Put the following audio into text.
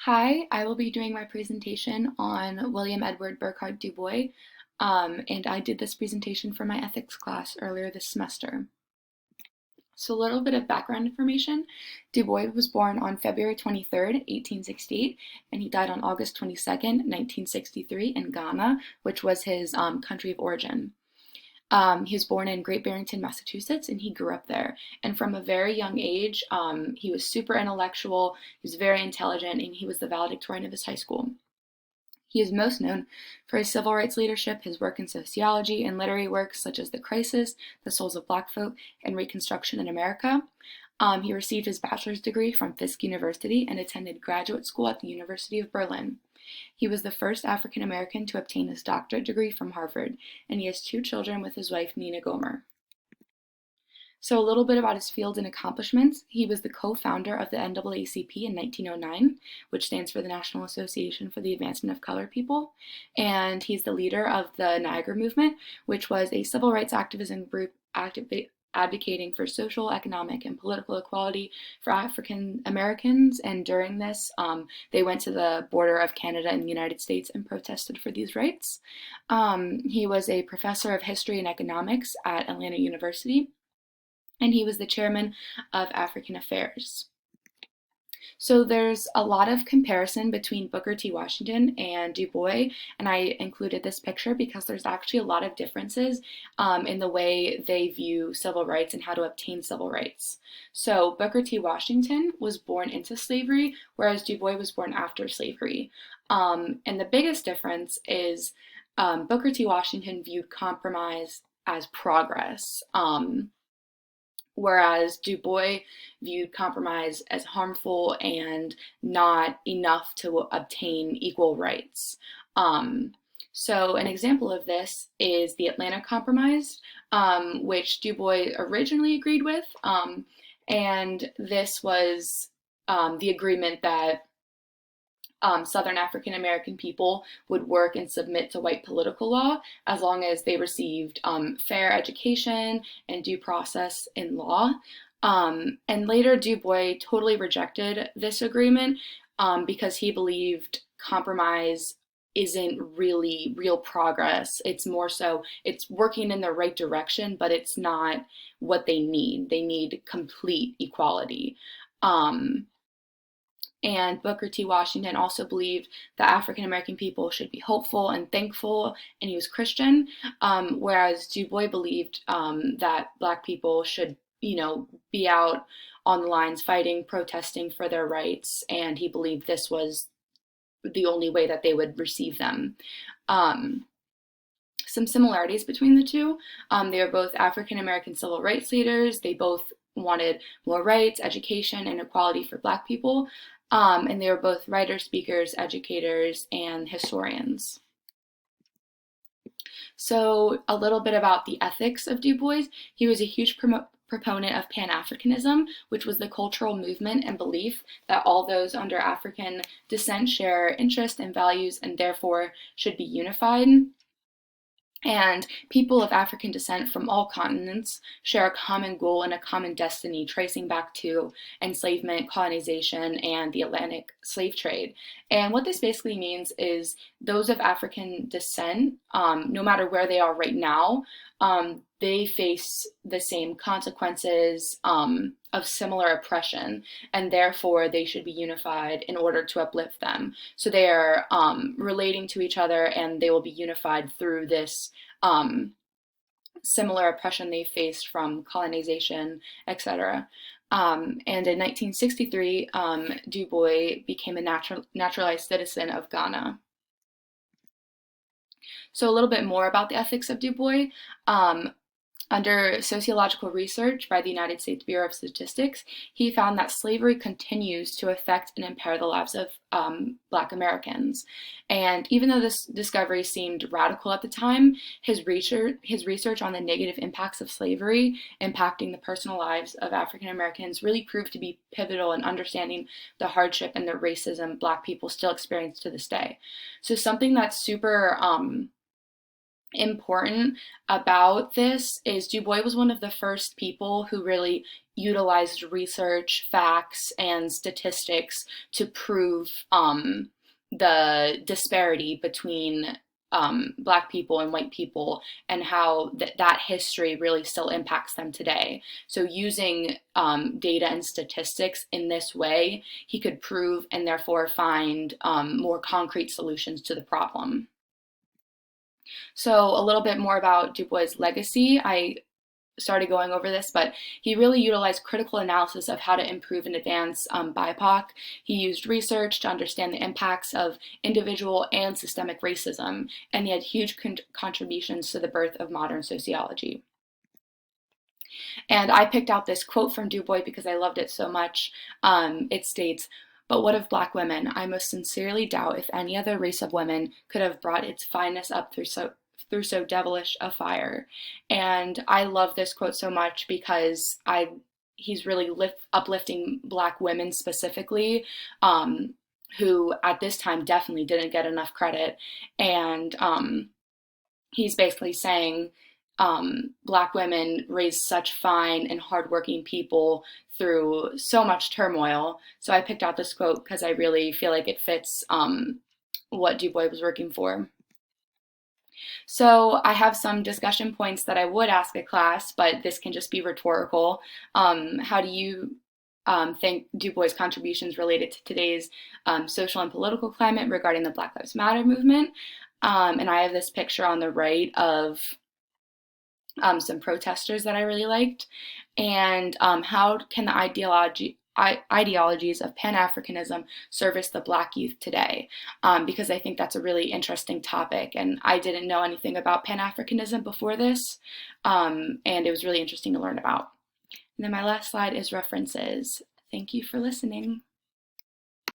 Hi, I will be doing my presentation on William Edward Burghardt Du Bois, and I did this presentation for my ethics class earlier this semester. So a little bit of background information. Du Bois was born on February 23rd, 1868, and he died on August 22nd, 1963 in Ghana, which was his country of origin. He was born in Great Barrington, Massachusetts, and he grew up there. And from a very young age, he was super intellectual, he was very intelligent, and he was the valedictorian of his high school. He is most known for his civil rights leadership, his work in sociology, and literary works such as The Crisis, The Souls of Black Folk, and Reconstruction in America. He received his bachelor's degree from Fisk University and attended graduate school at the University of Berlin. He was the first African American to obtain his doctorate degree from Harvard, and he has two children with his wife, Nina Gomer. So, a little bit about his field and accomplishments. He was the co-founder of the NAACP in 1909, which stands for the National Association for the Advancement of Colored People. And he's the leader of the Niagara Movement, which was a civil rights activism group advocating for social, economic, and political equality for African Americans. And during this, they went to the border of Canada and the United States and protested for these rights. He was a professor of history and economics at Atlanta University, and he was the chairman of African Affairs. So there's a lot of comparison between Booker T. Washington and Du Bois, and I included this picture because there's actually a lot of differences in the way they view civil rights and how to obtain civil rights. So Booker T. Washington was born into slavery, whereas Du Bois was born after slavery. And the biggest difference is Booker T. Washington viewed compromise as progress. Whereas Du Bois viewed compromise as harmful and not enough to obtain equal rights. So an example of this is the Atlanta Compromise, which Du Bois originally agreed with, and this was the agreement that Southern African American people would work and submit to white political law as long as they received fair education and due process in law. And later, Du Bois totally rejected this agreement because he believed compromise isn't really real progress. It's more so, it's working in the right direction, but it's not what they need. They need complete equality. And Booker T. Washington also believed that African American people should be hopeful and thankful, and he was Christian, whereas Du Bois believed that Black people should, be out on the lines fighting, protesting for their rights, and he believed this was the only way that they would receive them. Some similarities between the two. They were both African American civil rights leaders. They both wanted more rights, education, and equality for Black people. And they were both writers, speakers, educators, and historians. So a little bit about the ethics of Du Bois. He was a huge proponent of Pan-Africanism, which was the cultural movement and belief that all those under African descent share interests and values and therefore should be unified. And people of African descent from all continents share a common goal and a common destiny, tracing back to enslavement, colonization, and the Atlantic slave trade. And what this basically means is those of African descent, no matter where they are right now, they face the same consequences of similar oppression, and therefore they should be unified in order to uplift them. So they are relating to each other, and they will be unified through this similar oppression they faced from colonization, etc. And in 1963, Du Bois became a naturalized citizen of Ghana. So a little bit more about the ethics of Du Bois. Under sociological research by the United States Bureau of Statistics, he found that slavery continues to affect and impair the lives of Black Americans. And even though this discovery seemed radical at the time, his research on the negative impacts of slavery impacting the personal lives of African Americans really proved to be pivotal in understanding the hardship and the racism Black people still experience to this day. So something that's super important about this is Du Bois was one of the first people who really utilized research, facts, and statistics to prove the disparity between Black people and white people, and how that history really still impacts them today. So using data and statistics in this way, he could prove and therefore find more concrete solutions to the problem. So a little bit more about Du Bois' legacy. I started going over this, but he really utilized critical analysis of how to improve and advance BIPOC. He used research to understand the impacts of individual and systemic racism, and he had huge contributions to the birth of modern sociology. And I picked out this quote from Du Bois because I loved it so much. It states, "But what of Black women? I most sincerely doubt if any other race of women could have brought its fineness up through so devilish a fire." And I love this quote so much because he's really uplifting Black women specifically, who at this time definitely didn't get enough credit. And he's basically saying Black women raised such fine and hardworking people through so much turmoil. So I picked out this quote because I really feel like it fits what Du Bois was working for. So I have some discussion points that I would ask a class, but this can just be rhetorical. How do you think Du Bois' contributions related to today's social and political climate regarding the Black Lives Matter movement? And I have this picture on the right of some protesters that I really liked. And how can the ideologies of Pan-Africanism service the Black youth today? Because I think that's a really interesting topic, and I didn't know anything about Pan-Africanism before this, and it was really interesting to learn about. And then my last slide is references. Thank you for listening.